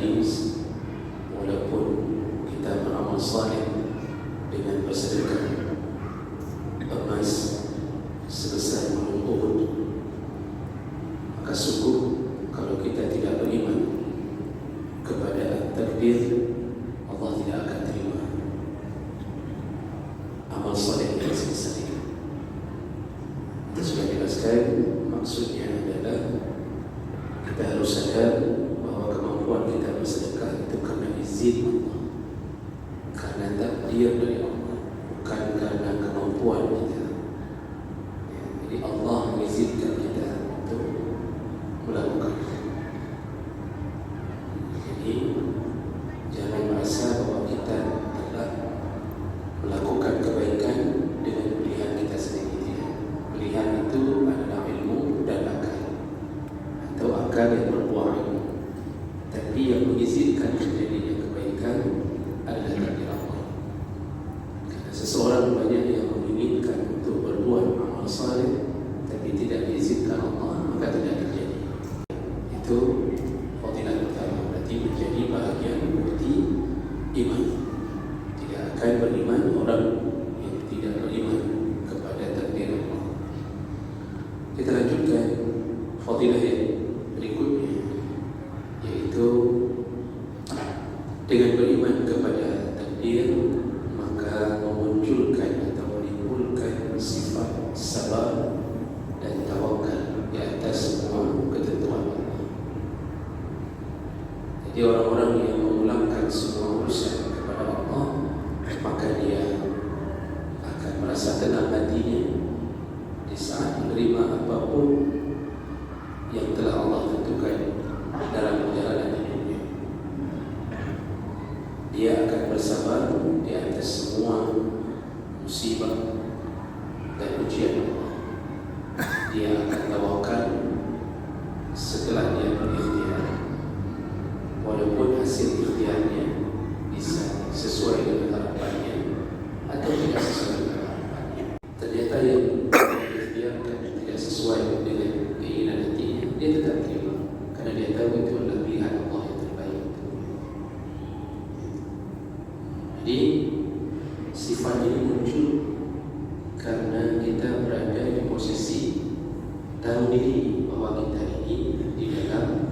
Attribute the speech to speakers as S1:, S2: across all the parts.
S1: hadis, walaupun kita beramal saleh dengan bersedekah emas sebesar gunung Uhud, maka sungguh kalau kita tidak beriman kepada takdir, Allah tidak akan terima amal saleh yang sebesar itu. Kita sudah jelaskan, maksudnya adalah kita harus sadar bahawa kemampuan kita bersedekah itu karena izin Allah, karena takdir dari Allah, bukan karena kemampuan kita. Jadi Allah mengizinkan kita untuk melakukan. Jadi jangan merasa bahawa kita telah melakukan kebaikan dengan pilihan kita sendiri. Pilihan itu adalah ilmu dan akal, atau akal yang berbuah ilmu. Tapi yang mengizinkan terjadinya kebaikan adalah takdir Allah. Karena seseorang banyak yang menginginkan untuk berbuat amal saleh, tapi tidak diizinkan Allah, maka tidak terjadi. Itu fadilah utama, berarti menjadi bahagian bukti iman. Tidak akan beriman orang yang tidak beriman kepada takdir Allah. Kita lanjutkan fadilah yang berikutnya, yaitu dengan beriman kepada takdir maka memunculkan atau menimbulkan sifat sabar dan tawakal di atas semua ketentuan Allah. Jadi orang-orang yang memulangkan semua urusan kepada Allah, maka dia akan merasa tenang hatinya di saat menerima apapun yang telah Allah tentukan dalam perjalanan hidupnya. Dia akan bersabar di atas semua musibah dan ujian Allah. Dia akan tawakal setelah dia berikhtiar, walaupun hasil ikhtiarnya bisa sesuai dengan harapannya atau tidak sesuai dengan harapannya. Ternyata yang diikhtiarkan tidak sesuai dengan keinginan hatinya, dia tetap terima, karena dia tahu itu adalah pilihan Allah yang terbaik. Jadi sifat ini muncul karena kita berada di posisi tahu diri bahawa kita ini di dalam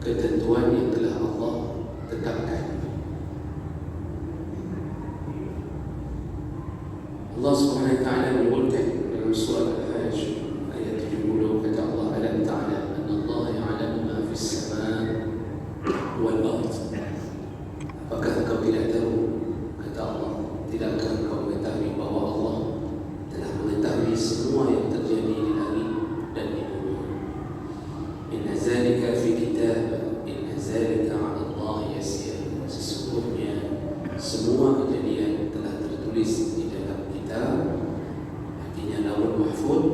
S1: ketentuan yang telah Allah tetapkan. Allah Subhanahu wa taala menyebutkan dalam surah Al-Hajj ayat 70, kata Allah, alam ta'lam anna Allah ya'lamu ma fis sama' wal ard. Apakah engkau tidak tahu, kata Allah, tidakkah engkau mengetahui bahawa Allah telah mengetahui semua yang terjadi di langit dan di bumi. Inna zalika fi kitab, inna zalika 'ala Allah yasir. Sesungguhnya semua kejadian telah tertulis di dalam kitab, artinya Lauhul Mahfuz,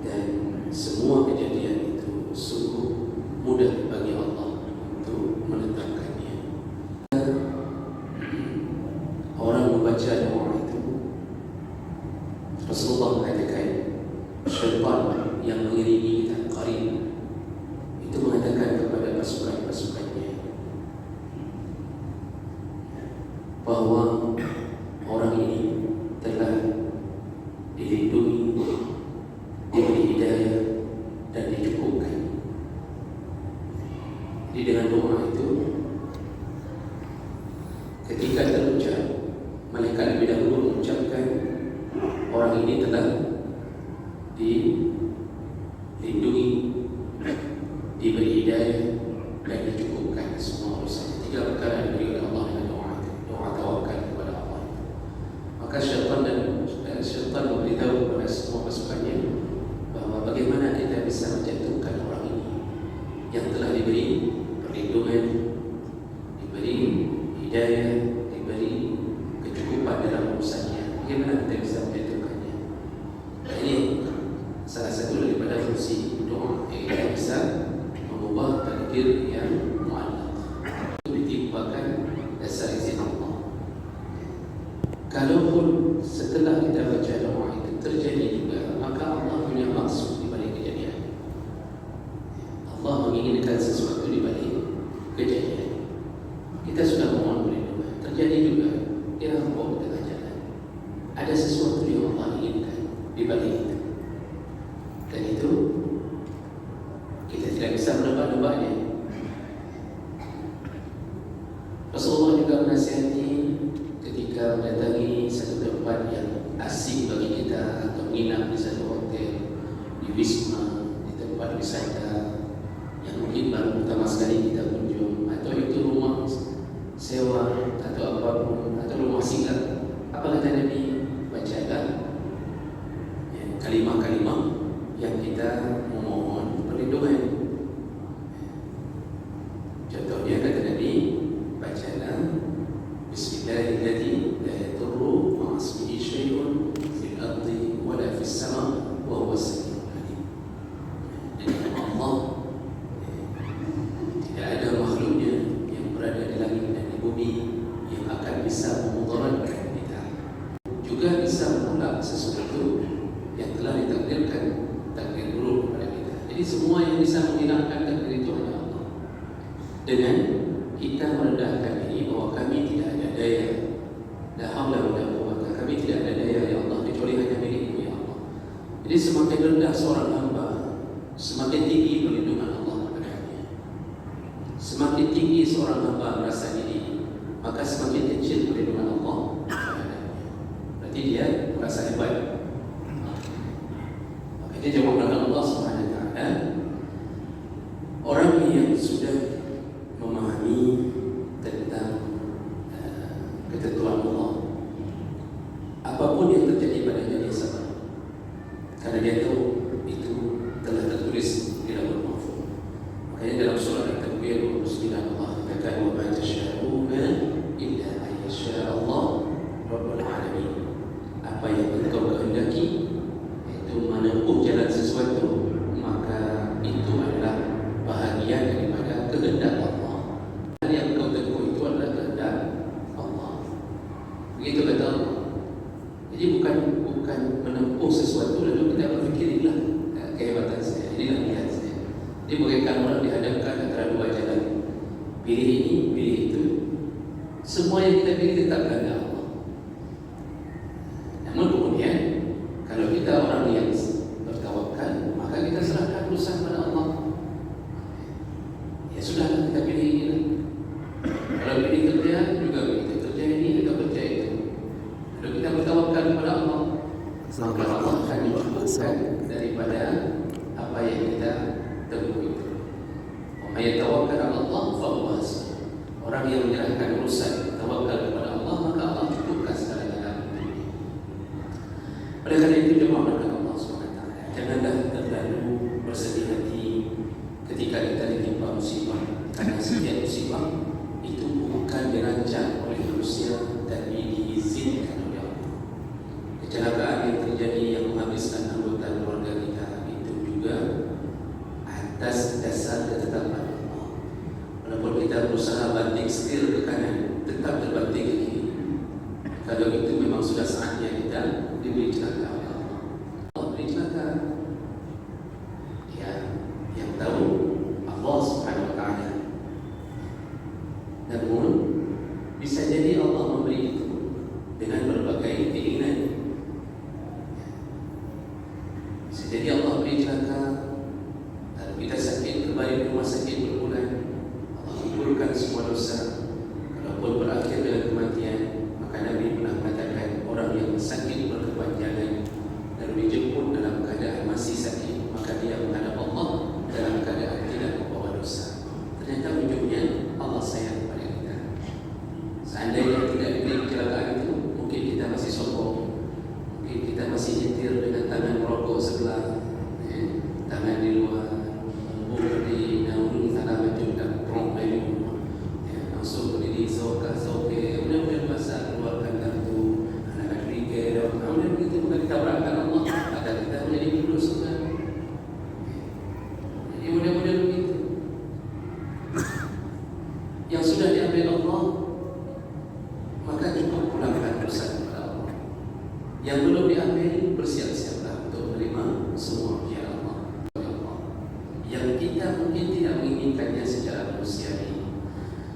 S1: dan semua kejadian itu sungguh mudah bagi Allah untuk menetapkannya. Orang membaca doa itu, Rasulullah mengatakan syaitan yang mengiringi kita, qarin, itu mengatakan kepada pasukan-pasukannya bahawa orang ini telah dilindungi, diberi hidayah dan dicukupkan. Jadi dengan doa itu, ketika terucap, malaikat lebih dahulu mengucapkan orang ini telah dilindungi, diberi hidayah dan dicukupkan semua urusan. Tiga perkara yang diberi oleh Allah dengan doa itu, doa tawakal kepada Allah. Maka syaitan memberitahu kepada semua pasukannya bahawa bagaimana kita bisa menjatuhkan orang ini yang telah diberi perlindungan, diberi hidayah, diberi kecukupan dalam urusannya. Bagaimana kita bisa menjatuhkannya? Ini salah satu daripada fungsi doa, yang kita bisa mengubah takdir yang mu'allaq, ditimpakan dasar izin Allah. Kalaupun setelah kita baca doa itu terjadi juga, maka Allah punya maksud di balik kejadian. Allah menginginkan menyembunyikan sesuatu di balik kejadian. Kita sudah mohon perlindungan, terjadi juga dia rampok di tengah jalan. Ada sesuatu yang Allah inginkan di balik itu, dan itu kita tidak bisa menebak-nebaknya. Rasulullah juga menasihati ketika mendatangi satu tempat yang asing bagi kita, atau menginap di satu hotel, di wisma, di tempat wisata yang mungkin baru pertama sekali kita kunjung, atau itu rumah sewa atau apapun, atau rumah singgah. Apa kata Nabi? Bacakan kalimah-kalimah yang kita memohon perlindungan. Contohnya kata Nabi, bacalah Bismillahirrahmanirrahim, la yadurru ma'a ismihi syai'un fil ardi wala fis sama' wa huwa as-sami'ul 'alim. Dengan nama Allah, tidak ada makhluknya yang berada di langit dan di bumi yang akan bisa memudaratkan kita, juga bisa menolak sesuatu yang telah ditakdirkan takdir buruk kepada kita. Jadi semua yang bisa menghilangkan takdir itu hanya Allah. Dengan kita merendahkan diri bahwa kami tidak ada daya, la haula wala quwwata, kami tidak ada daya ya Allah kecuali hanya milik-Mu ya Allah. Jadi semakin rendah seorang hamba, semakin tinggi perlindungan Allah kepadanya. Semakin tinggi seorang hamba merasa diri, maka semakin kecil perlindungan Allah kepadanya. Berarti dia merasa hebat. Makanya jawaban Allah Subhanahu wa taala, orang yang sudah memahami tentang ketentuan Allah, apapun yang terjadi padanya dia sabar, karena dia tahu itu telah tertulis di Lauhul Mahfuz. Makanya dalam surah At-Takwir 29 Allah katakan, wa ma tasyaa'una illa an yasha' Allah rabbul alamin. Apa yang engkau kehendaki itu menempuh jalan sesuatu, maka itu adalah bahagian daripada kehendak Allah. Yang kau tempuh itu adalah kehendak Allah. Begitu kata Allah. Jadi bukan menempuh sesuatu lalu kita berfikir inilah kehebatan saya, inilah niat saya. Jadi bagaikan orang dihadapkan antara dua jalan, pilih ini, pilih itu. Semua yang kita pilih tetap kehendak Allah. Namun kemudian kalau kita orang yang bertawakal, maka kita serahkan urusan kepada Allah. Ya sudah, kita pilih ini. Kalau pilih kerja, juga begitu. Kerja ini, juga kerja itu. Kalau kita bertawakal kepada Allah, maka Allah akan mencukupkan daripada apa yang kita tempuh itu. Wa may tawakkal 'ala Allah fa huwa hasbuh. Orang yang menyerahkan urusan tawakal kepada Allah, maka Allah cukupkan segala-galanya. Oleh karena itu, jemaah berkata Allah SWT, janganlah terlalu bersedih hati ketika kita ditimpa musibah, karena setiap musibah itu bukan dirancang oleh manusia, tapi diizinkan oleh Allah. Kecelakaan yang terjadi yang menghabiskan anggota keluarga kita itu juga atas dasar ketetapan Allah. Walaupun kita berusaha banting setir ke kanan, tetap terbanting ke kiri. Kalau itu memang sudah saatnya kita diberi celaka oleh Allah. Allah beri celaka, ya, yang tahu Allah Subhanahu wa taala. Namun bisa jadi Allah memberi itu dengan berbagai keinginan. Bisa jadi Allah beri celaka, lalu kita sakit, kembali ke rumah sakit berbulan. Allah kumpulkan semua dosa. Kalaupun berakhir dengan kematian, maka Nabi pernah mengatakan, orang yang sakit berkepanjangan lalu dijemput dalam keadaan masih sakit, maka dia menghadap Allah dalam keadaan tidak membawa dosa. Ternyata ujungnya Allah sayang kepada kita. Seandainya tidak diberi kecelakaan itu, mungkin kita masih sombong, mungkin kita masih nyetir dengan tangan merokok sebelah, tangan di luar, membuk di naun tanah baju dan prong dari rumah.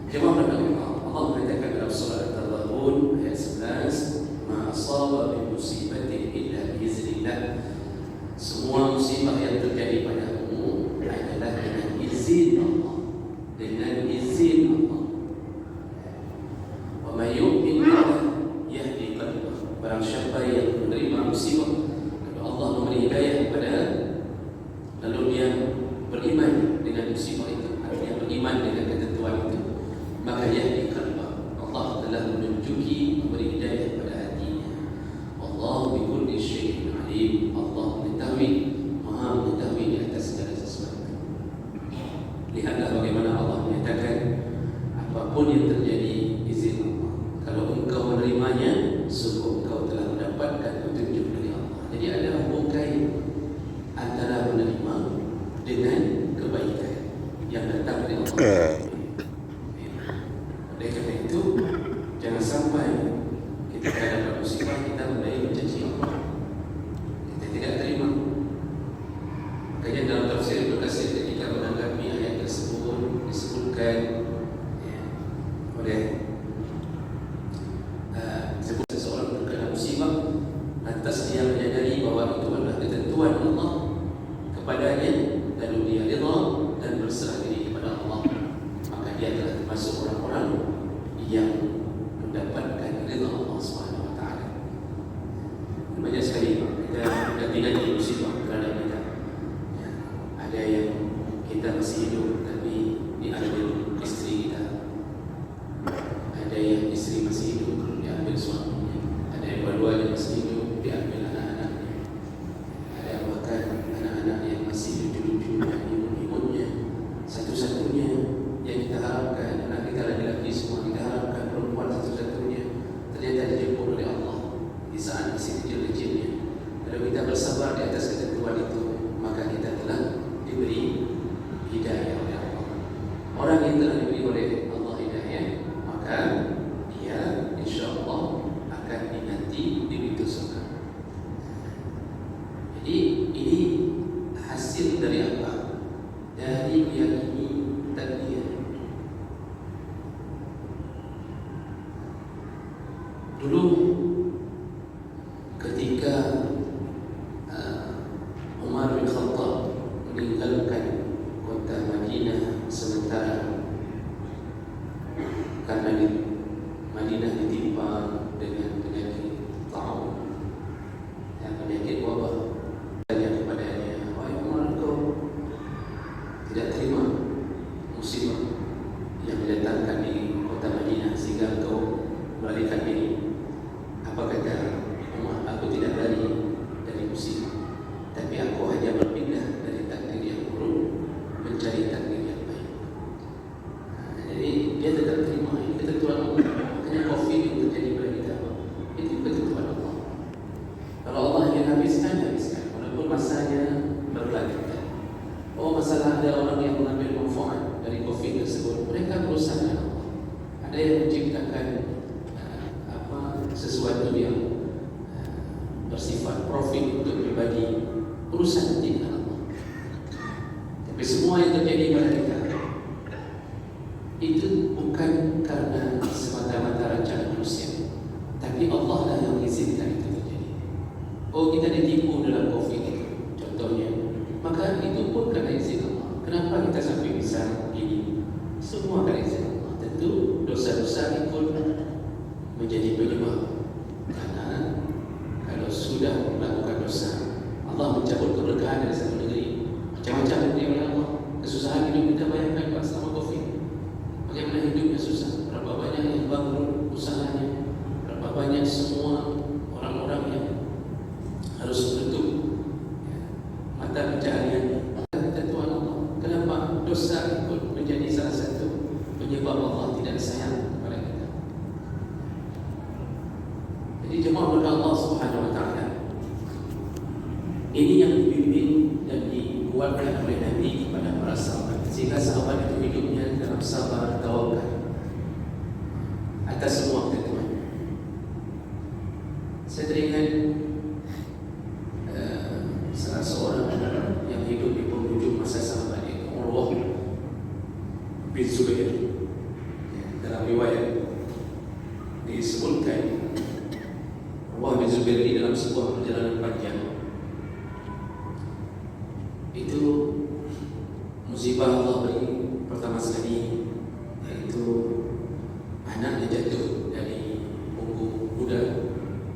S1: Jemaah sekalian, Allah mengatakan dalam surah At-Taghabun ayat 11, "Ma asaba min musibatin illa bi iznillah." Semua musibah yang terjadi padamu adalah dengan izin Allah, dengan izin Allah. Wa may yu'min billah yahdi qalbah. Barang siapa yang menerima musibah, kalau Allah memberi hidayah kepada, lalu dia beriman dengan musibah itu, artinya beriman dengan ketentuan itu, maka yahdi qalbah. Allah telah menunjuki, memberi hidayah kepada hatinya. Allah bi kulli syai'in alim. Allah mengetahui, Maha mengetahui di atas segala sesuatu. Lihatlah bagaimana Allah menyatakan apapun yang terjadi izin Allah. Kalau engkau menerimanya, sungguh engkau telah mendapatkan petunjuk dari Allah. Jadi ada hubungan antara menerima dengan kebaikan yang datang dari Allah. Oleh kerana itu, jangan sampai kita dapat musibah kita mulai mencaci Allah, kita tidak terima. Makanya dalam tafsir Ibnu Katsir ketika menanggapi ayat tersebut disebutkan oleh seseorang terkena musibah, lantas dia menyadari bahawa itu adalah ketentuan Allah kepadanya, lalu dia rida dan berserah diri kepada Allah, maka dia telah termasuk orang-orang yang mendapatkan rida Allah Subhanahu wa taala. Banyak sekali kita tidak di musibah terhadap kita. Ada yang kita masih hidup tapi diambil isteri kita. Ada yang isteri masih hidup diambil suaminya. Ada yang dua-duanya masih hidup diambil anak-anaknya. Ada bahkan anak-anak yang masih lucu-lucu dan imun-imunnya. Satu-satunya yang kita harapkan, anak kita laki-laki semua kita harapkan, perempuan satu-satunya, ternyata dijemput oleh Allah di saat masih kecil-kecilnya. Kalau kita bersabar di atas ketentuan itu, maka kita telah diberi hidayah oleh Allah. Orang yang telah diberi oleh Allah hidayah, maka dia insya-Allah akan dinanti di pintu surga. Jadi ini hasil dari apa? Dari meyakini takdir. Dulu ketika Umar bin Khattab meninggalkan kota Madinah sementara karena di Madinah ditimpa dengan penyakit taun dan penyakit wabah. Tanya kepadanya, "Wahai Umar, kau tidak terima musibah yang didatangkan di kota Madinah sehingga kau melarikan diri?" Apa kata Umar? "Aku tidak lari dari musibah, tapi aku hanya berpindah dari takdir yang buruk mencari takdir yang baik." Jadi dia tetap terima ini ketentuan Allah. Makanya COVID yang terjadi pada kita itu ketentuan Allah. Kalau Allah ingin habiskan, habiskan, walaupun masanya berlanjut. Oh, masalah ada orang yang mengambil manfaat dari COVID tersebut, mereka berusaha dengan Allah. Ada yang menciptakan sesuatu yang bersifat profit untuk pribadi, urusan dengan Allah. Tapi semua yang terjadi pada kita itu bukan karena semata-mata rancangan manusia, tapi Allah lah yang mengizinkan itu terjadi. Oh, kita ditipu dalam COVID itu contohnya, maka itu pun karena izin Allah. Kenapa kita sampai bisa begini? Semua karena izin Allah. Tentu dosa-dosa ikut menjadi penyebab. Karena kalau sudah melakukan dosa, Allah mencabut keberkahan dari satu negeri. Macam-macam negeri oleh Allah. Kesusahan hidup kita bayangkan Pak selama COVID. Bagaimana hidupnya susah. Berapa banyak yang bangun usahanya, berapa banyak semua orang-orang yang harus menutup mata pencahariannya. Ketentuan Allah. Kenapa dosa ikut menjadi salah satu penyebab Allah tidak sayang kepada kita? Jadi jemaah kepada Allah Subhanahu wa taala, ini yang dibimbing dan dikuatkan oleh Nabi kepada para sahabat, sehingga sahabat itu hidupnya dalam sabar tawakal atas semua ketentuan. Saya teringat salah seorang yang hidup di penghujung masa sahabat, itu Urwah bin Zubair. dalam riwayat disebutkan Urwah bin Zubair ini dalam sebuah perjalanan panjang itu musibah Allah beri pertama sekali, yaitu anaknya jatuh dari punggung kuda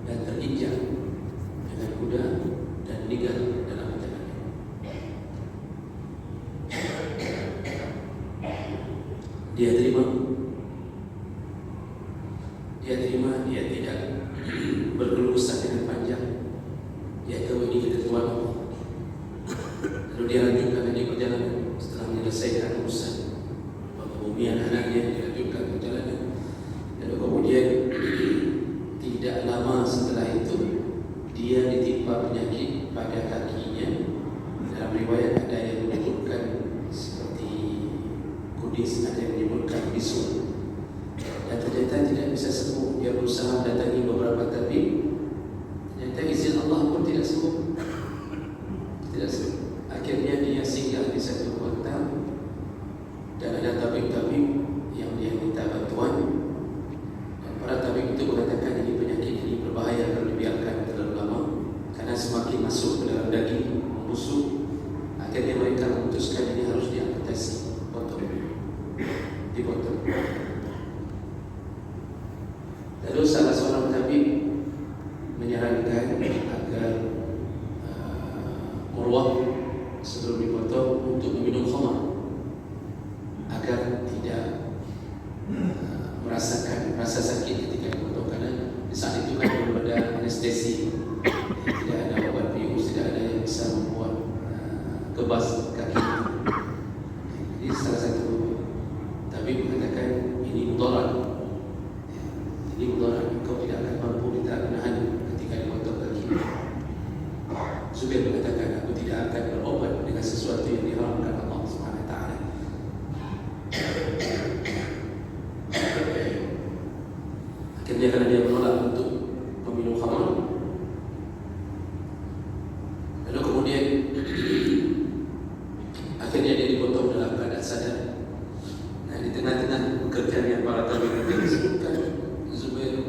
S1: dan terinjak dengan kuda dan meninggal dalam perjalanan. Dia terima, dia tidak berkeluh kesah dengan panjang. Dia tahu ini ketentuan Allah. Lalu dia lanjutkan lagi perjalanan. Setelah menyelesaikan urusan pembumian anaknya, dilanjutkan perjalanan. Lalu kemudian tidak lama setelah itu dia ditimpa penyakit pada kakinya. Dalam riwayat ada yang menyebutkan seperti kudis, ada yang menyebutkan bisul, dan ternyata tidak bisa sembuh. Dia berusaha mendatangi beberapa tabib, ternyata izin Allah pun tidak sembuh. Akhirnya dia singgah di satu kota dan ada tabib-tabib yang dia minta bantuan, dan para tabib itu mengatakan ini penyakit ini berbahaya kalau dibiarkan terlalu lama karena semakin masuk ke dalam daging membusuk. Akhirnya mereka memutuskan ini harus diamputasi, dipotong. Lalu salah seorang tabib menyarankan agar Urwah sebelum dipotong untuk meminum khamar agar tidak merasakan rasa sakit ketika dipotong, karena di saat itu kan belum ada anestesi, tidak ada obat bius, tidak ada yang bisa membuat kebas kaki itu. Jadi salah satu tabib mengatakan ini mudarat, kau tidak akan mampu menahan ketika dipotong kaki. Zubair mengatakan, aku tidak akan berobat dengan sesuatu yang diharamkan Allah Subhanahu Wa Taala. Akhirnya karena dia menolak untuk meminum khamar, lalu kemudian akhirnya dia dipotong dalam keadaan sadar. Nah, di tengah-tengah pekerjaan para tabib itu disebutkan Zubair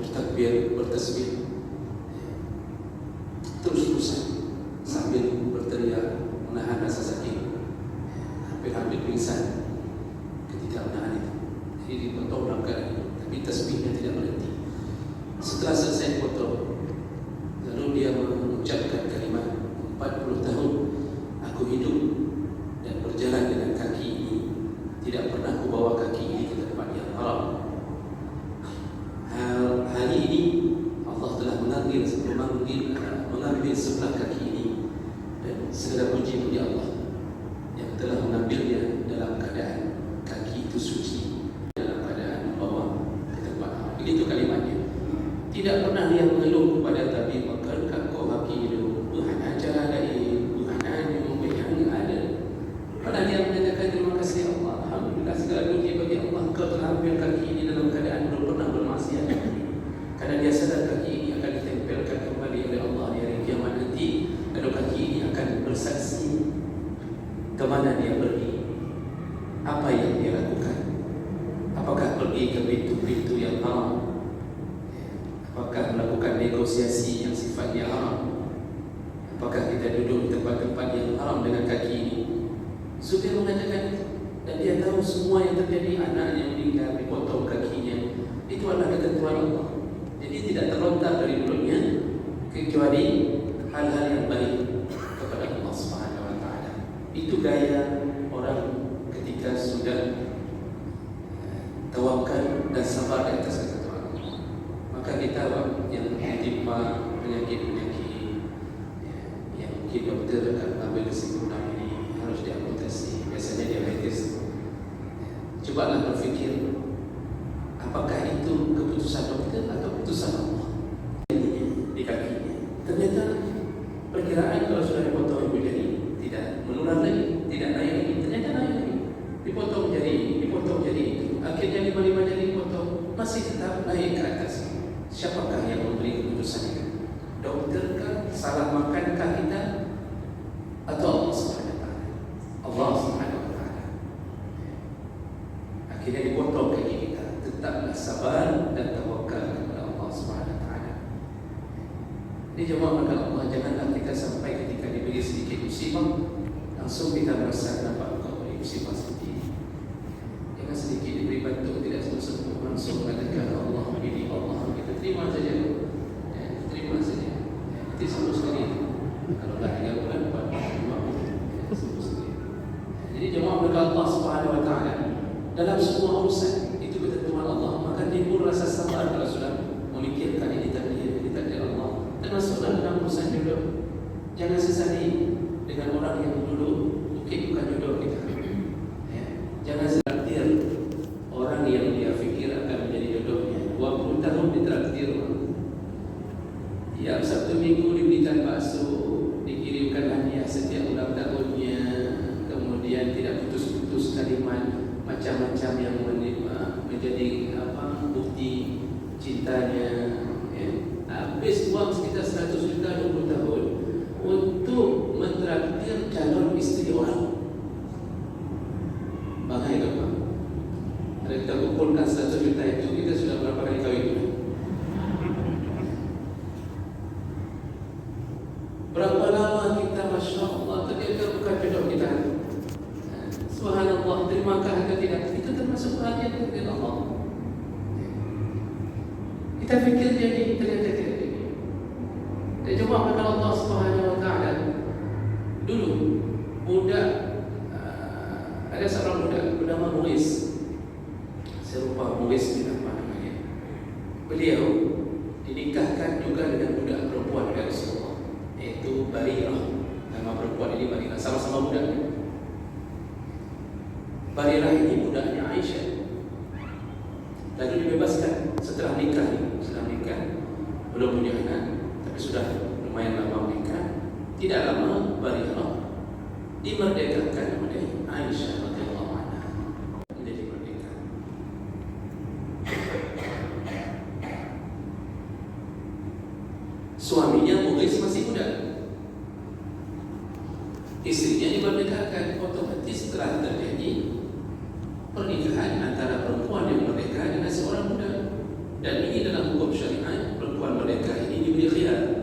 S1: bertakbir, bertasbih terus-terusan sambil berteriak menahan rasa sakit, hampir-hampir pingsan ketika menahan itu. Jadi dipotong dalam keadaan itu, tapi tasbihnya tidak berhenti. Setelah selesai dipotong, lalu dia mengucapkan kalimat, 40 tahun aku hidup dan berjalan dengan kaki ini, tidak pernah aku bawa kaki ini ke tempat yang haram. Hari ini Allah telah mengambil sebelah kaki ini, dan segala puji bagi Allah yang telah mengambilnya dalam keadaan kaki itu suci, dalam keadaan membawa ke tempat haram. Begitu kalimatnya. Tidak pernah dia mengeluh kepada tabib, maka kau kaki itu Tuhan ajar dari Tuhan yang ada. Padahal dia menyatakan terima kasih Allah, alhamdulillah, segala puji bagi Allah, kau telah ambil kaki ini dalam keadaan belum pernah bermaksiat. Karena dia sadar kaki ini akan ditempelkan kembali oleh Allah di hari kiamat nanti. Lalu kaki ini akan bersaksi kemana dia pergi, apa yang dia lakukan. Apakah pergi ke pintu-pintu yang haram, apakah melakukan negosiasi yang sifatnya haram, apakah kita duduk di tempat-tempat yang haram dengan kaki ini. Zubair mengatakan itu, dan dia tahu semua yang terjadi, anaknya meninggal, dipotong kakinya, itu adalah ketentuan Allah. Jadi tidak terlontar dari mulutnya kecuali hal-hal yang baik kepada Allah Subhanahu Wa Taala. Itu gaya orang ketika sudah tawakal dan sabar di atas ketentuan Allah. Maka kita yang ditimpa penyakit-penyakit yang mungkin dokter akan mengambil kesimpulan ini harus diamputasi, biasanya diabetes. Cobalah berfikir, apakah itu keputusan dokter atau keputusan Allah di kakinya. Ternyata perkiraan kalau sudah dipotong ibu jari tidak menular lagi, tidak naik lagi. Ternyata naik lagi. Dipotong jari itu. Akhirnya 5 jari dipotong, masih tetap naik ke atas. Siapakah yang memberi keputusan itu? Dokter kah? Salah makankah kita? Atau Allah Subhanahu Wa Taala? Allah Subhanahu Wa Taala. Akhirnya dipotong kaki kita. Tetaplah sabar dan tawakal kepada Allah Subhanahu Wa Taala. Ini jemaah maka Allah, janganlah kita sampai ketika diberi sedikit musibah langsung kita merasa kenapa engkau beri musibah sedikit. Jangan sedikit diberi bantu tidak semua langsung mengatakan Allah ini Allah, kita terima saja. Terima saja. Nanti sembuh sekali. Kalau dah 3 bulan 4 bulan sembuh sekali. Jadi jemaah maka Allah Subhanahu Wa Taala dalam semua urusan itu ketentuan Allah, maka timbul rasa sabar kalau sudah memikirkan ini takdir Allah. Termasuklah dalam urusan jodoh. Jangan sesali dengan orang yang dulu mungkin bukan jodoh kita. Jangan traktir orang yang dia fikir akan menjadi jodohnya. 20 tahun ditraktir. Tiap Sabtu Minggu diberikan bakso, dikirimkan hadiah setiap ulang tahunnya, kemudian tidak putus-putus kalimat macam-macam yang menjadi bukti cintanya. Habis uang sekitar 100 juta 20 tahun untuk mentraktir calon istri orang. Bahaya tak Pak? Kalau kita kumpulkan 100 juta itu, kita sudah berapa kali kahwin? Berapa lama kita, Masya Allah, ternyata bukan jodoh kita. Subhanallah, terimakah atau tidak? Itu termasuk perhatian dari Allah. Kita fikir jadi, ternyata tidak jadi. Dan coba maka Allah Subhanahu Wa Taala dulu budak, ada seorang budak bernama Muiz. Saya lupa Muiz bin apa namanya. Beliau dinikahkan juga dengan budak perempuan dari Rasulullah, yaitu Barirah. Nama perempuan ini Barirah, sama-sama budak. Barirah ini budaknya Aisyah. Lalu dibebaskan setelah nikah. Belum punya anak, tapi sudah lumayan lama menikah. Tidak lama Barirah dimerdekakan oleh Aisyah radhiyallahu anha, menjadi merdeka. Suaminya Mughis masih muda, istrinya dimerdekakan. Otomatis telah terjadi pernikahan antara perempuan yang merdeka dengan seorang muda. Dan ini dalam hukum syariat, perempuan merdeka ini diberi khiyar,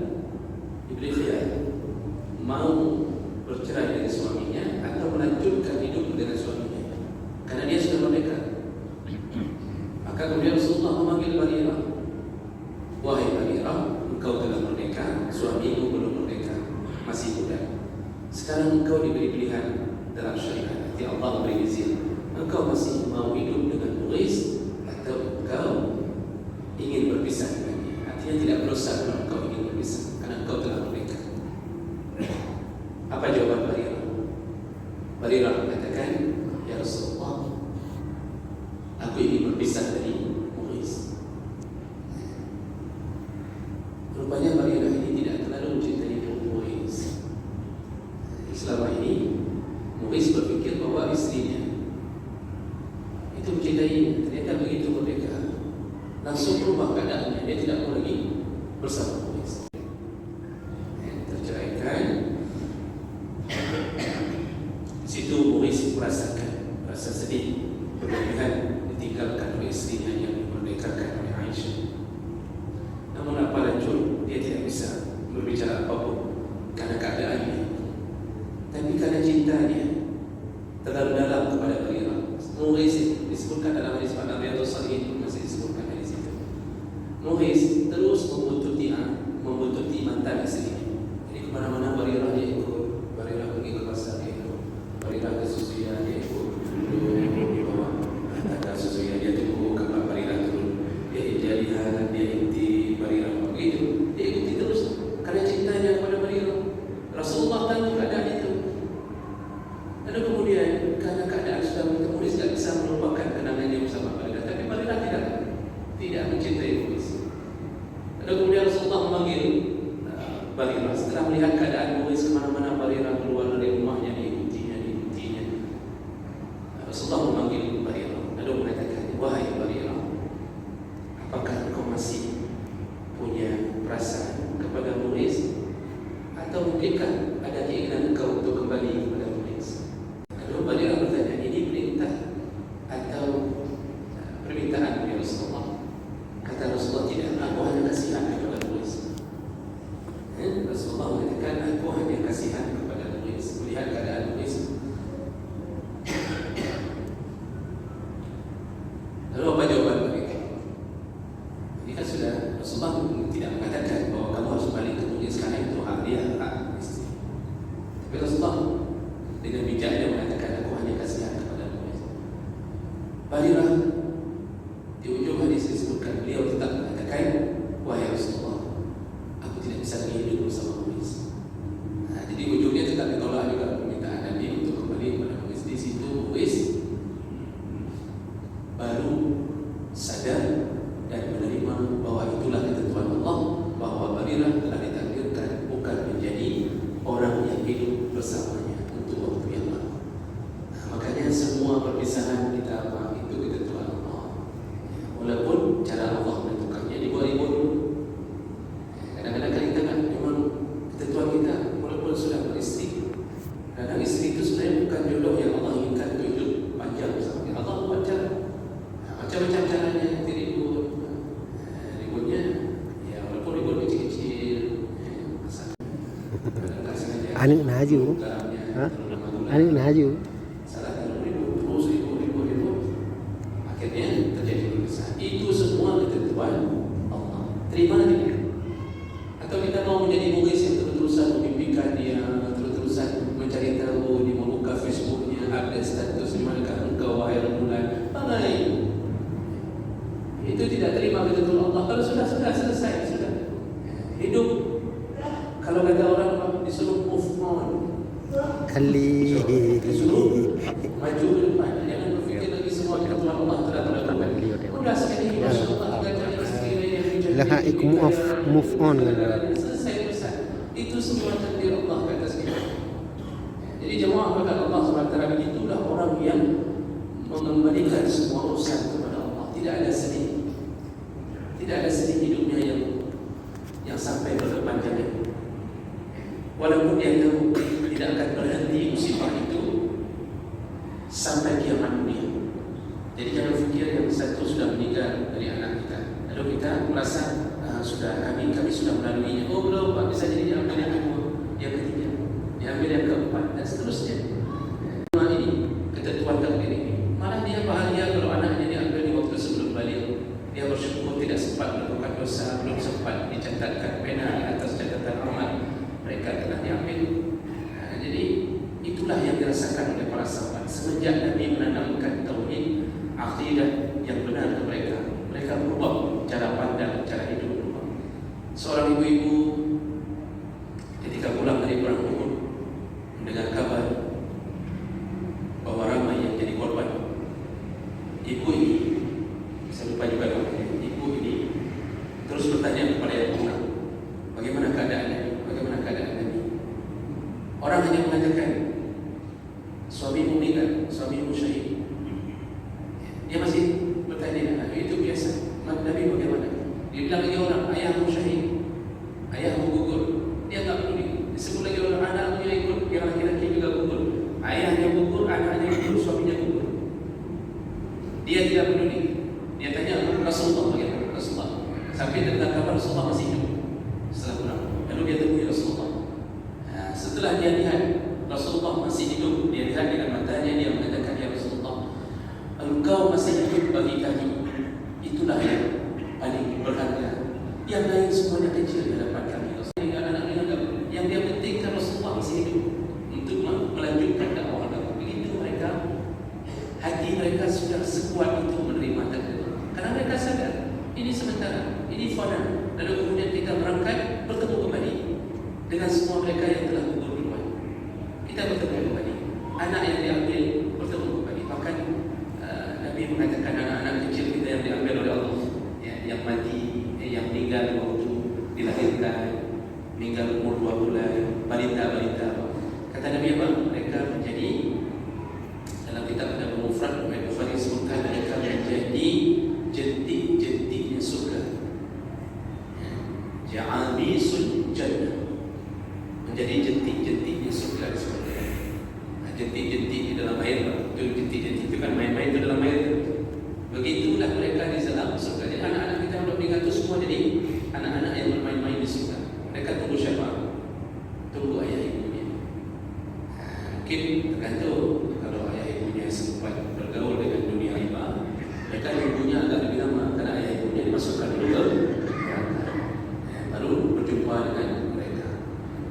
S1: mau bercerai dengan suaminya atau melanjutkan hidup dengan suaminya, karena dia sudah merdeka. Maka kemudian Rasulullah memanggil Barirah, wahai Barirah, engkau telah merdeka, suamimu belum merdeka, masih muda. Sekarang engkau diberi pilihan dalam syariat. Nanti Allah beri izin, engkau masih mau hidup dengan Mughis atau engkau ingin berpisah dengannya. Artinya tidak berusaha kalau engkau ingin berpisah, karena engkau telah merdeka. Apa jawaban Barirah? Barirah mengatakan, ya Rasulullah, aku ingin berpisah dari Mughis. Rupanya Barirah ini tidak terlalu mencintai Mughis. Selama ini Mughis berpikir bahwa istrinya itu mencintai, ternyata begitu merdeka langsung berubah keadaannya, dia tidak mau lagi bersama Mughis. Terceraikan. Situ Mughis merasakan rasa sedih berlebihan ditinggalkan oleh istrinya yang dimerdekakan oleh Aisyah. Namun apa lanjut, dia tidak bisa berbicara apapun karena keadaannya. Tapi karena cintanya terlalu dalam kepada Barirah. Mughis disebutkan dalam hadis Riyadhus Shalihin, masih disebutkan di situ. Mughis terus membuntuti mantan istrinya. Jadi kemana-mana Barirah dia ikut. Barirah pergi ke pasar dia ikut. Barirah ke Susuya dia ikut. Duduk di bawah tangga Susuya dia tunggu kapan Barirah turun. Dia lihat, dia ikuti Barirah begitu. Dia ikuti terus karena cintanya kepada Barirah. Rasulullah tahu keadaan itu. Lalu kemudian karena keadaan sudah bertemu, dia tidak bisa melupakan kenangannya bersama Barirah. Tapi Barirah tidak mencintai Mughis. Lalu kemudian Rasulullah memanggil Barirah. Setelah melihat keadaan Mughis kemana-mana Barirah keluar dari rumahnya, diikutinya. Rasulullah memanggil Barirah. Lalu mengatakan, wahai Barirah, apakah engkau masih punya perasaan kepada Mughis? Atau mungkinkah ada keinginan engkau untuk kembali kepada Mughis? Lalu Barirah bertanya, ini perintah atau Barirah di ujung hadis disebutkan beliau tetap mengatakan, wahai Rasulullah, aku tidak bisa hidup bersama Muiz. Jadi ujungnya tetap ditolak juga permintaan Nabi untuk kembali kepada Muiz. Di situ Muiz baru sadar dan menerima bahwa itulah ketentuan Allah, bahwa Barirah telah ditakdirkan bukan menjadi orang yang hidup bersamanya untuk waktu yang lama. Makanya semua perpisahan kita itu ketentuan Allah. Walaupun cara Allah menentukannya dibuat-buat dulu. Kadang-kadang kita kan memang ketentuan kita, walaupun sudah beristri, kadang istri itu sebenarnya bukan jodoh yang Allah inginkan untuk hidup panjang bersama. Allah buat cara macam-macam caranya, nanti ributnya ya walaupun ribut kecil-kecil,
S2: anik naju, anik naju.
S1: salah kalau ribut terus ribut, akhirnya terjadi perpisahan. Itu semua ketentuan Allah. Terima dia. Atau kita mau menjadi Muiz yang terus-terusan memimpikan dia, terus-terusan mencari tahu, dia membuka Facebooknya, update status di manakah engkau wahai rembulan, bagaimana? Itu tidak terima ketentuan Allah. Kalau sudah selesai, sudah hidup. Kalau kata orang disuruh move on, disuruh maju ke depan, jangan berfikir lagi semua ketentuan Allah telah terlakukan. Sudah sekali Masya Allah, kita cari istri yang menjadi
S2: move on kan.
S1: Selesai urusan. Itu semua takdir Allah ke atas kita. Jadi jemaah kata Allah SWT, itulah orang yang mengembalikan semua urusan kepada Allah. Tidak ada sedih, tidak ada sedih hidupnya yang sampai berkepanjangan. Walaupun dia tahu tidak akan berhenti musibah itu sampai kiamat dunia. Jadi jangan fikir yang satu sudah meninggal dari anak kita, lalu kita merasa kami sudah melaluinya. Oh belum Pak, bisa jadi diambil yang kedua, yang ketiga, diambil yang keempat dan seterusnya. Ini ketentuan takdir ini. Malah dia bahagia kalau anaknya diambil di waktu sebelum balik. Dia bersyukur tidak sempat melakukan dosa, belum sempat dicatatkan pena di atas catatan amal, mereka telah diambil. Jadi itulah yang dirasakan oleh para sahabat semenjak Nabi menanamkan tauhid, akidah yang benar ke mereka. Mereka berubah cara pandang, cara hidup berubah. Seorang ibu-ibu ketika pulang dari perang Uhud mendengar kabar bahwa ramai yang jadi korban. Ibu ini, saya lupa juga namanya, ibu ini terus bertanya kepada yang pulang, bagaimana keadaannya? Bagaimana keadaan Nabi? Orang hanya mengatakan, suamimu meninggal, suamimu syahid. Dia masih bertanya, itu biasa. Nabi bagaimana? Dia bilang lagi orang, ayahmu syahid, ayahmu gugur. Dia tak peduli. Disebut lagi orang, anakmu yang ikut, yang laki-laki juga gugur. Ayahnya gugur, anaknya gugur, suaminya gugur. Dia tidak peduli. Dia tanya Rasulullah bagaimana? Rasulullah. Sampai tentang kabar Rasulullah masih hidup setelah pulang. Lalu dia temui Rasulullah. Setelah dia lihat Rasulullah masih hidup, dia lihat dengan matanya, dia mengatakan, ya Rasulullah, engkau masih hidup bagi kami. Itulah yang paling berharga. Yang lain semuanya kecil di hadapan kami. Yang dia pentingkan Rasulullah masih hidup untuk melanjutkan dakwah agama. Begitu mereka, hati mereka sudah sekuat untuk menerima takdir. Karena mereka sadar ini sementara, ini fana. Lalu kemudian kita berangkat bertemu kembali dengan semua mereka yang telah gugur duluan. Kita bertemu kembali. Anak yang diambil bertemu kembali. Bahkan Nabi mengatakan anak-anak kecil kita yang diambil oleh Allah, yang mati, yang meninggal waktu dilahirkan, meninggal umur 2 bulan, balita-balita. Kata Nabi apa? Mereka menjadi, dalam kitab ada Mufrad Bukhari sebutkan, mereka menjadi jentik-jentiknya surga. Ja'abisul jannah, menjadi jentik-jentiknya surga di surga. Jentik-jentik di dalam air, jentik-jentik itu kan main-main di dalam air. Begitulah mereka di dalam surga. Jadi anak-anak kita yang meninggal itu semua jadi anak-anak yang bermain-main di surga. Mereka tunggu siapa? Tunggu ayah ibunya. Mungkin tergantung, kalau ayah ibunya sempat bergaul dengan dunia riba, mereka ibunya agak lebih lama karena ayah ibunya dimasukkan dulu ke neraka, baru berjumpa dengan mereka.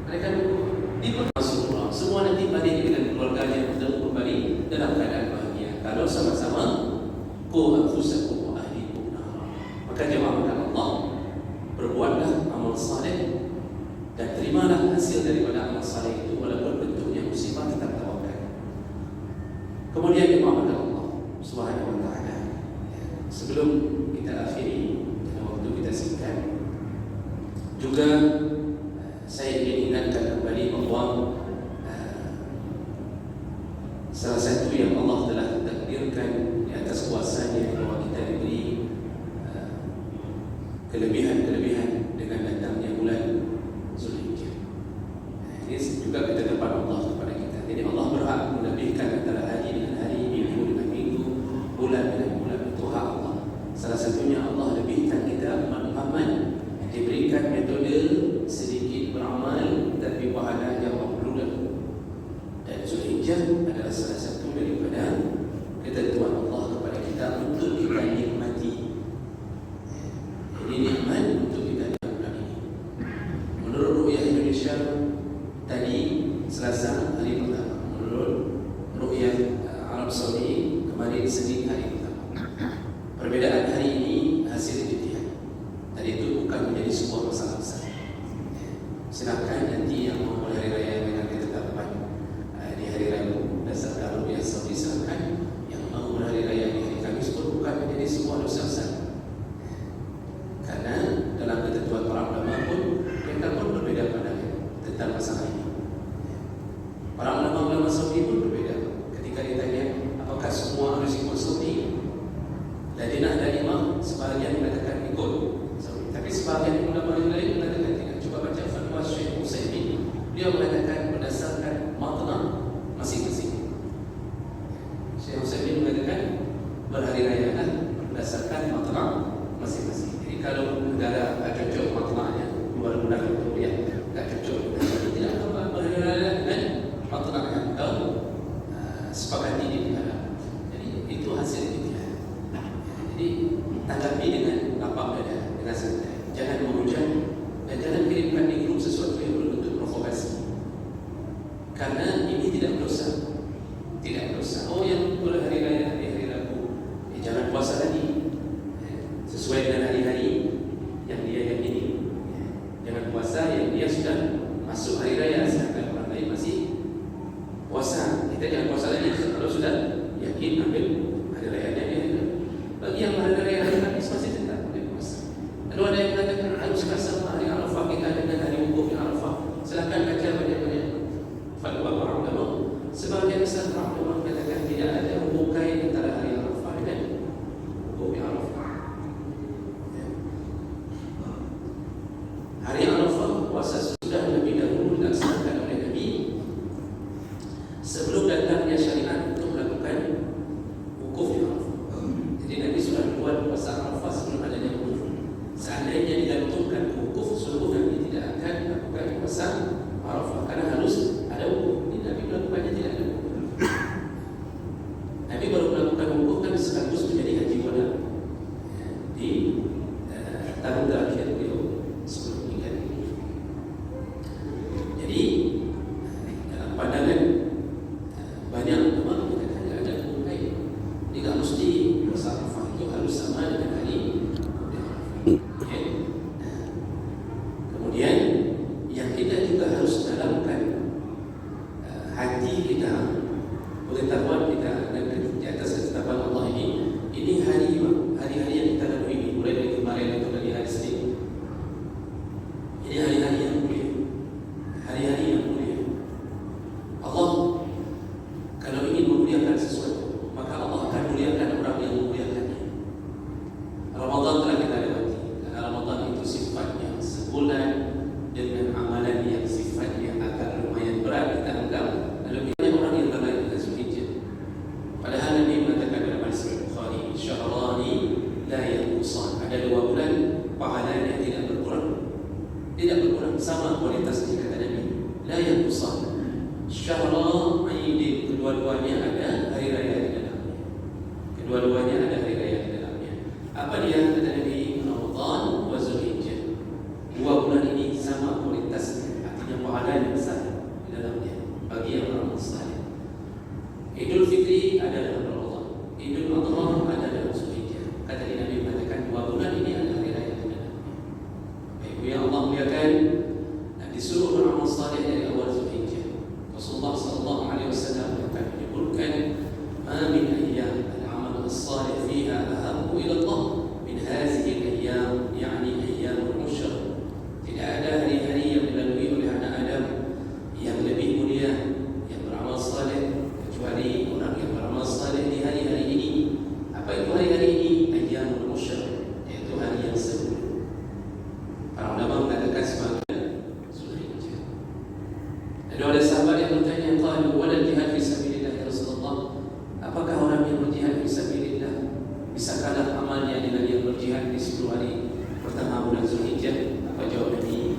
S1: Mereka tunggu di Rasulullah. Semua nanti balik dengan keluarganya, bertemu kembali dalam keadaan bahagia. Kalau sama-sama Qu anfusakum wa ahlikum nara. Maka jemaah Allah, berbuatlah amal saleh dan terimalah hasil daripada amal saleh itu walaupun bentuknya musibah, tetap tawakal. Kemudian jemaah Allah Subhanahu wa taala, sebelum kita akhiri karena waktu kita singkat, juga saya ingin ingatkan kembali bahawa salah satu yang Allah telah takdirkan di atas kuasanya bahawa kita diberi kelebihan-kelebihan dengan datangnya bulan Zulhijjah. Ini juga ketetapan Allah kepada kita. Jadi Allah berhak melebihkan antara hari dengan hari, minggu dengan minggu, bulan dengan bulan. Itu hak Allah. Salah satunya Allah lebihkan kita umat Muhammad diberikan metode sedikit beramal tapi pahalanya maklum. Dan Zulhijjah adalah salah satu daripada ketentuan Allah kepada kita untuk kita nikmati. Ini nikmat untuk kita dalam bulan ini. Menurut Ru'yah Indonesia tadi Selasa hari pertama, menurut Ru'yah Arab Saudi kemarin Senin hari pertama. Perbedaan hari ini hasil ijtihad. Tadi itu bukan menjadi sebuah masalah besar. Silakan nanti yang mau hari raya dengan ketetapan di hari Rabu dasar Ru'yah Saudi, silakan. Yang mau hari raya di hari Kamis pun bukan menjadi sebuah dosa besar. Karena dalam ketentuan para ulama pun mereka pun berbeda pandangan tentang masalah ini. Para ulama Saudi pun berbeda. Ketika ditanya apakah semua harus ikut Saudi, Lajnah Daimah sebahagian mengatakan ikut Saudi, tapi sebahagian ulama yang lain mengatakan tidak. Coba baca fatwa Syekh Utsaimin, dia mengatakan berdasarkan matna masing-masing. Syekh Utsaimin mengatakan berhari raya berdasarkan matna masing-masing. Jadi kalau negara tak cocok matnanya, luar mudah untuk dia tak cocok, tidak apa berhari raya dengan matna yang kau sepakati di negara. Jadi itu hasil dia. Jadi tanggapi dengan lapang dada, dengan santai. Jangan menghujat dan jangan kirimkan di grup sesuatu yang berbentuk provokasi. Karena ini tidak berdosa. Tidak berdosa. Oh, yang berhari raya di hari Rabu, jangan puasa lagi. Sesuai dengan hari-hari yang dia yakini. Jangan puasa yang dia sudah masuk hari raya, sedangkan orang lain masih puasa. Kita jangan puasa lagi kalau sudah yakin ambil hari rayanya dia. Bagi yang hari raya hari Kamis masih tetap boleh puasa. Lalu ada yang mengatakan harus sama hari Arafah kita dengan hari wukuf di Arafah. Silakan baca banyak-banyak fatwa para ulama. Sebagian besar para ulama mengatakan tidak ada hubungan antara hari Arafah dengan wukuf di Arafah. Hari Arafah puasa sudah lebih dahulu dilaksanakan oleh Nabi sebelum datangnya syariat untuk melakukan wukuf di Arafah. Jadi Nabi sudah buat puasa Arafah sebelum adanya wukuf. Seandainya digantungkan wukuf, sungguh Nabi tidak akan melakukan puasa Arafah karena harus ada wukuf. Ini Nabi melakukannya tidak ada wukuf. Nabi baru melakukan wukuf kan sekaligus menjadi haji wada di tahun terakhir beliau sebelum meninggal. Jadi dalam pandangan banyak ulama mengatakan tidak ada hubungan. Jadi tidak mesti puasa Arafah itu harus sama dengan hari Arafah. Kemudian yang kita juga harus dalamkan hati kita, pengetahuan kita dan di atas ketetapan Allah ini hari-hari yang kita lalui ini, mulai dari kemarin atau dari hari Senin. Ini hari-hari yang mulia, hari-hari yang mulia. Allah kalau ingin memuliakan sesuatu, maka Allah akan muliakan orang yang memuliakannya. Ramadan telah kita lewati, karena Ramadan itu sifatnya sebulan dengan amalan yang sifatnya agak lumayan berat kita anggap. Lalu banyak orang yang lalai dengan Zulhijjah. Padahal Nabi mengatakan dalam hadis Bukhari, syahrani la yanqusan. Ada 2 bulan pahalanya tidak berkurang. Tidak berkurang, sama kualitasnya kata Nabi. La yanqusan. Syahra Aidin, kedua-duanya ada hari raya di dalamnya. Kedua-duanya ada hari raya di dalamnya. Apa dia kata Nabi? Ramadan wa Zulhijjah. 2 bulan ini sama kualitasnya, artinya pahalanya besar di dalamnya bagi yang beramal saleh. Idul Fitri ada dalam Ramadan, Idul Adha ada dalam bisa kalah amalnya dengan yang berjihad di 10 hari pertama bulan Zulhijjah? Apa jawab Nabi?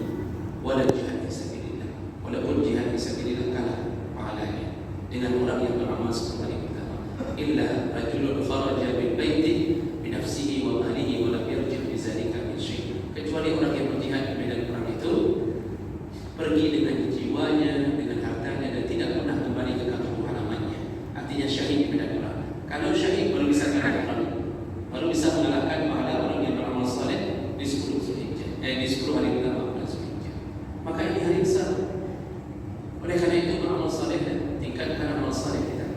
S1: Wala jihad fisabilillah. Walaupun jihad fisabilillah kalah pahalanya dengan orang yang beramal 10 hari pertama. Illa rajulun kharaja bil baiti bi nafsihi wa malihi wa lam yarji' bi zalika min syai'. Kecuali orang yang berjihad di medan perang itu pergi dengan jiwanya, dengan hartanya dan tidak pernah kembali ke kampung halamannya. Artinya syahid di medan perang. Kalau syahid baru bisa kalah perang, baru bisa mengalahkan pahala orang yang beramal saleh di 10 Zulhijjah, di 10 hari pertama bulan Zulhijjah. Maka ini hari besar. Oleh karena itu beramal saleh dan tingkatkan amal saleh kita.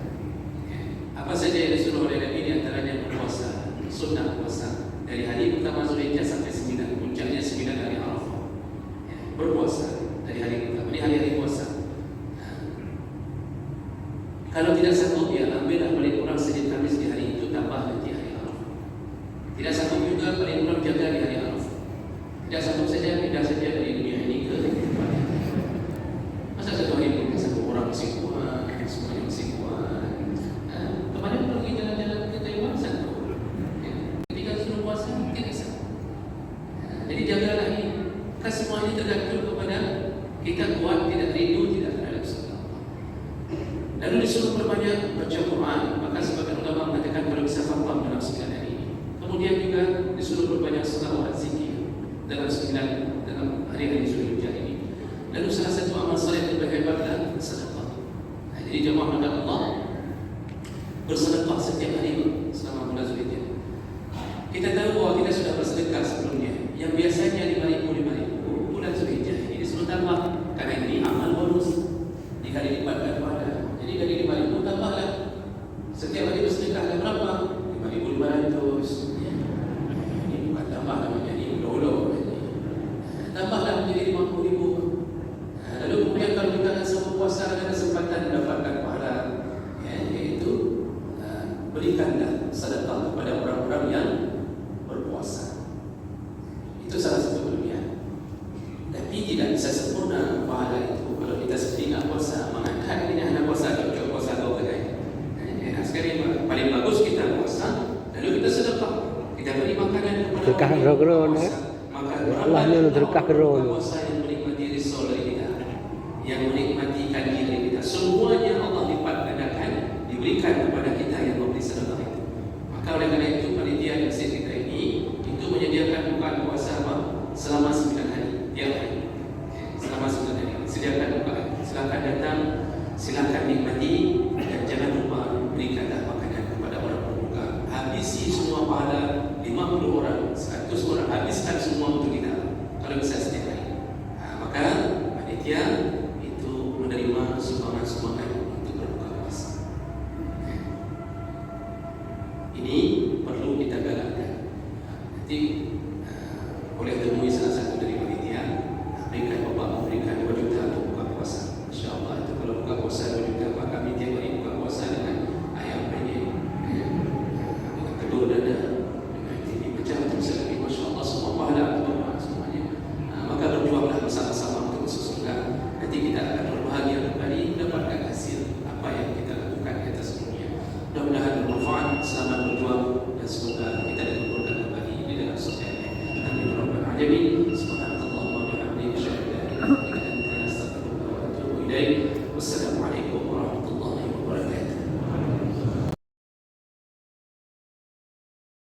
S1: Apa saja yang disuruh oleh Nabi, di antaranya berpuasa, sunnah puasa dari hari pertama Zulhijjah sampai 9, puncaknya 9 hari Arafah. Berpuasa dari hari pertama, ini hari-hari puasa. Kalau tidak sanggup, ya ambillah paling kurang Senin Kamis di hari itu, tambah nanti hari Arafah. Tidak sanggup juga, paling kurang jaga di hari Arafah. Tidak sanggup saja, pindah saja dari dunia ini ke tempat yang lain. Masa satu hari pun satu orang masih kuat, semuanya masih kuat. Kemarin pergi jalan-jalan ke Taiwan sanggup. Ketika suruh puasa, tidak sanggup. Jadi jagalah ini. Kan semua ini tergantung kepada kita kuat, tidak rindu, tidak terhadap surga Allah. Lalu disuruh berbanyak baca Quran. Maka sebagian ulama mengatakan kalau bisa khatam dalam 9 hari ini. Kemudian juga disuruh berbanyak selawat zikir dalam 9 dalam hari-hari Zulhijjah ini. Lalu salah satu amal saleh terbaik adalah sedekah. Jadi jemaah pada Allah bersedekah setiap hari selama bulan Zulhijjah. Kita tahu bahwa kita sudah bersedekah sebelumnya. Yang biasanya 5.000 bulan Zulhijjah ini disuruh tambah karena ini amal bonus dikali lipatkan pahala. Jadi dari 5.000 tambahlah setiap hari bersedekah ada berapa? 5.500. Ini bukan tambah namanya, ini ulo-ulo. Tambahlah menjadi 50.000. Lalu kemudian kalau kita akan sambung puasa ada kesempatan mendapatkan pahala, yaitu berikanlah sedekah kepada orang-orang yang berpuasa. Itu salah satu kelebihan. Tapi tidak bisa sempurna pahala itu kalau kita sendiri tidak puasa. Mengangkat ini hanya puasa, cocok puasa atau tidak. Sekali paling bagus kita puasa, lalu kita sedekah, kita beri makanan kepada orang yang berpuasa. Maka Allah ni berkah keron. Puasa yang menikmati risol dari kita, yang menikmati kaji dari kita, semuanya Allah lipat gandakan diberikan kepada kita yang memberi sedekah itu. Maka oleh karena itu panitia masjid kita ini itu menyediakan bukaan puasa selama 9 hari tiap hari. Selama 9 hari sediakan bukaan. Silakan datang, silakan nikmati dan jangan lupa berikanlah makanan kepada orang berbuka. Habisi semua pahala 50 orang, 100 orang, habiskan semua untuk kita. Kalau bisa setiap hari. Maka panitia itu menerima sumbangan-sumbangan untuk berbuka puasa. Ini perlu kita galakkan. Nanti boleh temui salah satu dari panitia, berikan bapak memberikan 2 juta untuk buka puasa. InsyaAllah itu kalau buka puasa 2 juta, maka kami tiap hari buka puasa dengan ayam penyet, dengan telur dada, dengan ini macam-macam sekali. Masya Allah, semua pahala bapak semuanya. Maka berjuanglah bersama-sama untuk masuk surga. Nanti kita akan berbahagia kembali mendapatkan hasil apa yang kita lakukan di atas dunia. Mudah-mudahan bermanfaat. Selamat berjuang dan semoga kita dikumpulkan kembali di dalam surga. Amin ya rabbal alamin. Subhanallahumma wa bihamdihi, asyhadu an la ilaha illa anta, astaghfiruka wa atubu ilaik. Wassalamualaikum warahmatullahi wabarakatuh.